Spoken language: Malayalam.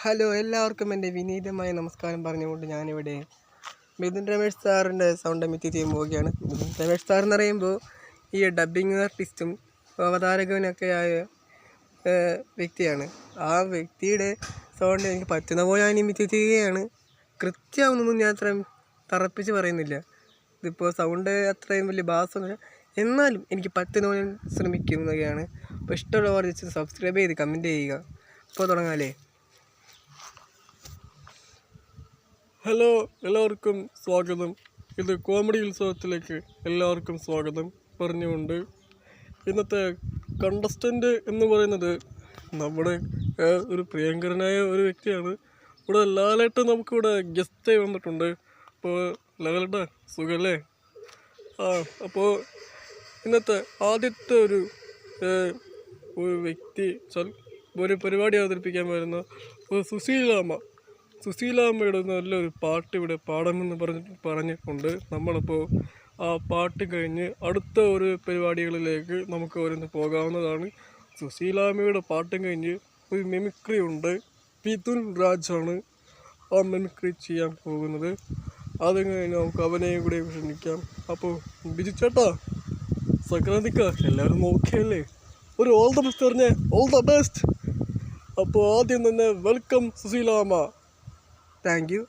ഹലോ, എല്ലാവർക്കും എൻ്റെ വിനീതമായ നമസ്കാരം പറഞ്ഞുകൊണ്ട് ഞാനിവിടെ മിഥുൻ രമേഷ് സാറിൻ്റെ സൗണ്ട് എമിറ്റ് ചെയ്യാൻ പോവുകയാണ്. മിഥുൻ രമേഷ് സാർ എന്ന് പറയുമ്പോൾ ഈ ഡബ്ബിങ് ആർട്ടിസ്റ്റും അവതാരകനൊക്കെ ആയ വ്യക്തിയാണ്. ആ വ്യക്തിയുടെ സൗണ്ട് എനിക്ക് പറ്റുന്ന പോലെ ഞാൻ ഇമിറ്റ് ചെയ്യുകയാണ്. കൃത്യമാവുന്നൊന്നും ഞാൻ അത്രയും തറപ്പിച്ച് പറയുന്നില്ല. ഇതിപ്പോൾ സൗണ്ട് അത്രയും വലിയ ബാസൊന്നുമില്ല, എന്നാലും എനിക്ക് പറ്റുന്ന പോലെ ശ്രമിക്കുന്നതൊക്കെയാണ്. അപ്പോൾ ഇഷ്ടമുള്ളവർ ജസ്റ്റ് സബ്സ്ക്രൈബ് ചെയ്ത് കമൻറ്റ് ചെയ്യുക. അപ്പോൾ തുടങ്ങാമല്ലേ? ഹലോ, എല്ലാവർക്കും സ്വാഗതം. ഇത് കോമഡി ഉത്സവത്തിലേക്ക് എല്ലാവർക്കും സ്വാഗതം പറഞ്ഞുകൊണ്ട് ഇന്നത്തെ കണ്ടസ്റ്റൻ്റ് എന്ന് പറയുന്നത് നമ്മുടെ ഒരു പ്രിയങ്കരനായ ഒരു വ്യക്തിയാണ്. ഇവിടെ ലാലേട്ടൻ നമുക്കിവിടെ ഗസ്റ്റായി വന്നിട്ടുണ്ട്. അപ്പോൾ ലാലേട്ട സുഖല്ലേ? അപ്പോൾ ഇന്നത്തെ ആദ്യത്തെ ഒരു വ്യക്തി ഒരു പരിപാടി അവതരിപ്പിക്കാൻ വരുന്ന സുശീലാമ്മയുടെ നല്ലൊരു പാട്ട് ഇവിടെ പാടണമെന്ന് പറഞ്ഞിട്ടുണ്ട്. നമ്മളിപ്പോൾ ആ പാട്ട് കഴിഞ്ഞ് അടുത്ത ഒരു പരിപാടികളിലേക്ക് നമുക്ക് ഓരോന്ന് പോകാവുന്നതാണ്. സുശീലാമ്മയുടെ പാട്ടും കഴിഞ്ഞ് ഒരു മെമിക്രി ഉണ്ട്. മിഥുൻ രാജാണ് ആ മെമിക്രി ചെയ്യാൻ പോകുന്നത്. അതും കഴിഞ്ഞ് നമുക്ക് അവനെയും കൂടെ ക്ഷണിക്കാം. അപ്പോൾ ബിജു ചേട്ടാ, സംക്രാന്തിക്ക എല്ലാവരും നോക്കിയല്ലേ? ഒരു ഓൾ ദ ബെസ്റ്റ് പറഞ്ഞേ, ഓൾ ദ ബെസ്റ്റ്. അപ്പോൾ ആദ്യം തന്നെ വെൽക്കം സുശീലാമ്മ. Thank you.